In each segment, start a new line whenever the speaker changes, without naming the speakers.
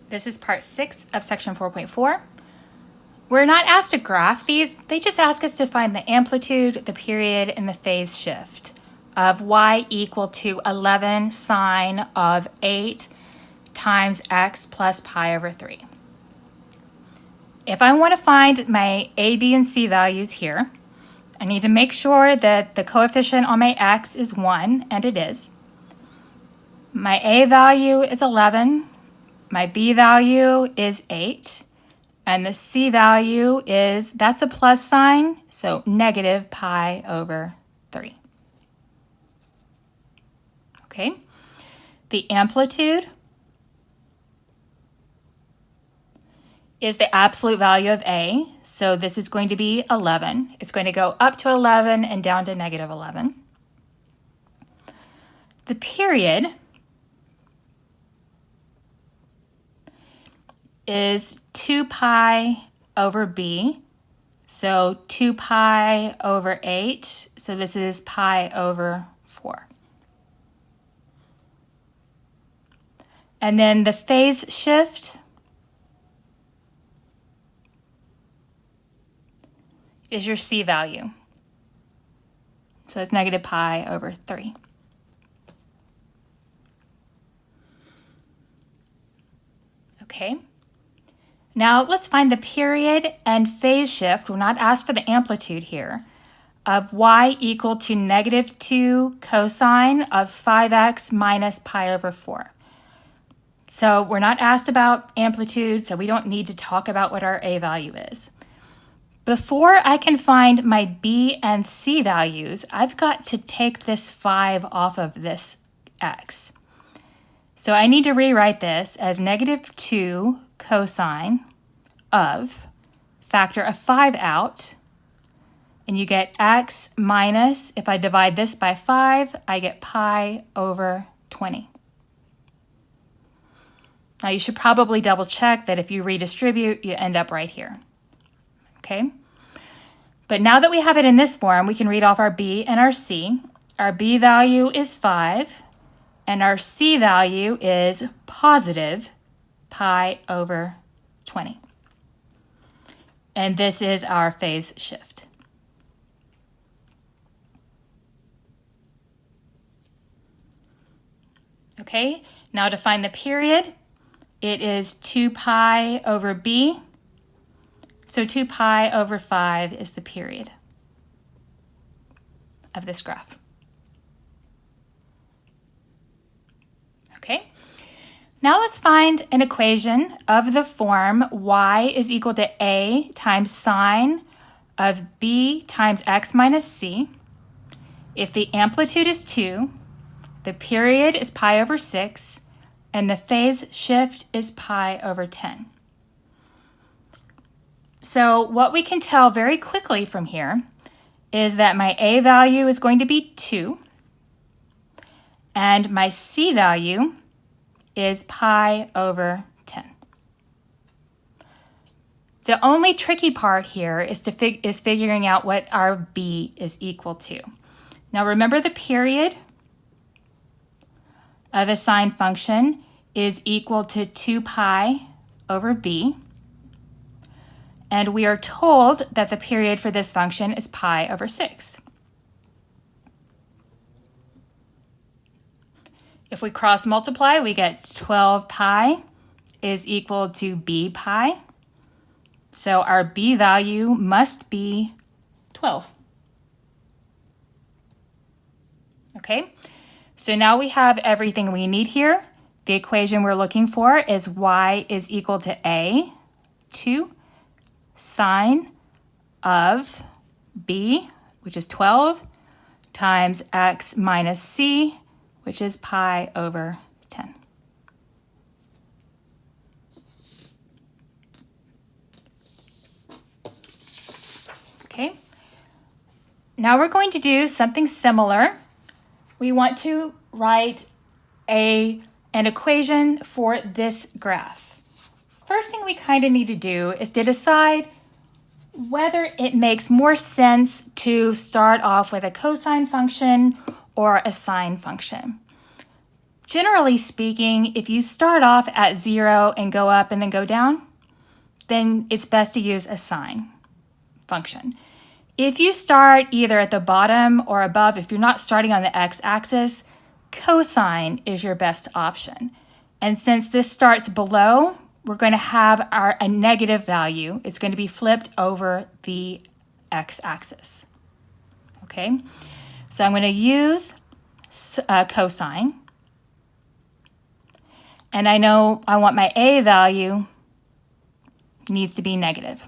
This is part 6 of section 4.4. We're not asked to graph these, they just ask us to find the amplitude, the period, and the phase shift of y equal to 11 sine of 8 times x plus pi over 3. If I want to find my a, b, and c values here, I need to make sure that the coefficient on my x is 1, and it is. My a value is 11, my b value is 8, and the c value is, that's a plus sign, so negative pi over 3. Okay, the amplitude is the absolute value of a, so this is going to be 11. It's going to go up to 11 and down to negative 11. The period is 2 pi over b, so 2 pi over 8, so this is pi over 4. And then the phase shift is your c value, so it's negative pi over 3. Okay. Now let's find the period and phase shift, we're not asked for the amplitude here, of y equal to negative 2 cosine of 5x minus pi over 4. So we're not asked about amplitude, so we don't need to talk about what our a value is. Before I can find my b and c values, I've got to take this 5 off of this x. So I need to rewrite this as negative 2 cosine of, factor a 5 out, and you get x minus, if I divide this by 5, I get pi over 20. Now you should probably double check that if you redistribute, you end up right here. Okay? But now that we have it in this form, we can read off our b and our c. Our b value is 5, and our c value is positive pi over 20. And this is our phase shift. Okay, now to find the period, it is 2 pi over b. So 2 pi over 5 is the period of this graph. Okay. Now let's find an equation of the form y is equal to a times sine of b times x minus c. If the amplitude is 2, the period is pi over 6, and the phase shift is pi over 10. So what we can tell very quickly from here is that my a value is going to be 2, and my c value is pi over 10. The only tricky part here is figuring out what our b is equal to. Now remember, the period of a sine function is equal to 2 pi over b, and we are told that the period for this function is pi over 6. If we cross multiply, we get 12 pi is equal to b pi. So our b value must be 12. Okay, so now we have everything we need here. The equation we're looking for is y is equal to a, 2, sine of b, which is 12, times x minus c, which is pi over 10. Okay, now we're going to do something similar. We want to write an equation for this graph. First thing we kind of need to do is to decide whether it makes more sense to start off with a cosine function or a sine function. Generally speaking, if you start off at 0 and go up and then go down, then it's best to use a sine function. If you start either at the bottom or above, if you're not starting on the x-axis, cosine is your best option. And since this starts below, we're going to have a negative value. It's going to be flipped over the x-axis. Okay, so I'm going to use cosine. And I know I want my a value needs to be negative.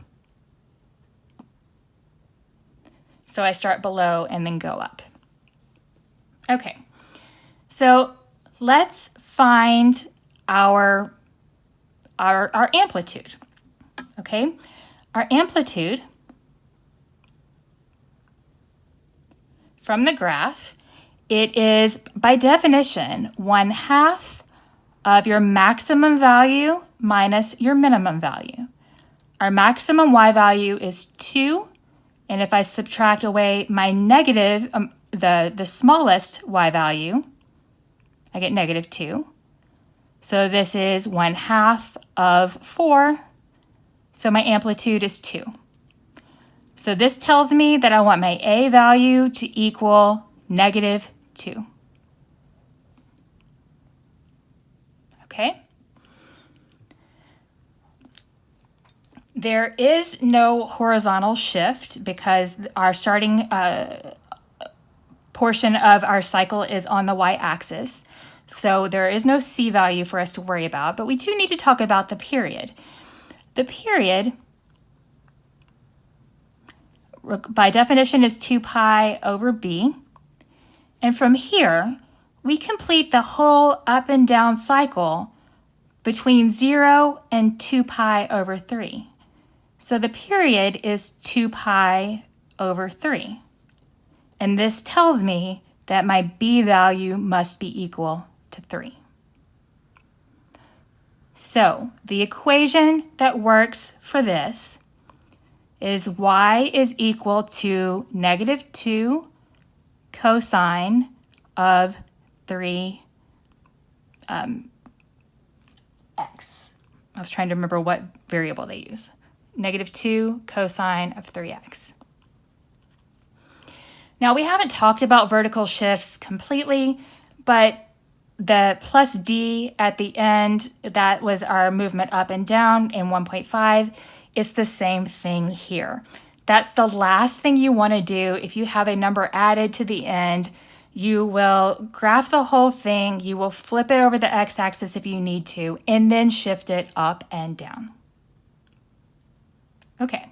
So I start below and then go up. Okay, so let's find our amplitude. Okay, our amplitude from the graph, it is by definition 1/2 of your maximum value minus your minimum value. Our maximum y value is 2, and if I subtract away my negative, the smallest y value, I get -2. So this is 1/2 of 4, so my amplitude is 2. So this tells me that I want my a value to equal -2. Okay? There is no horizontal shift because our starting portion of our cycle is on the y-axis. So there is no c value for us to worry about, but we do need to talk about the period. The period, by definition, is 2 pi over b. And from here, we complete the whole up and down cycle between 0 and 2 pi over 3. So the period is 2 pi over 3. And this tells me that my b value must be equal to 3. So the equation that works for this is y is equal to -2 cosine of 3 x. I was trying to remember what variable they use. -2 cosine of 3x. Now, we haven't talked about vertical shifts completely, but the plus d at the end, that was our movement up and down in 1.5. It's the same thing here. That's the last thing you want to do. If you have a number added to the end, you will graph the whole thing, you will flip it over the x-axis if you need to, and then shift it up and down. Okay,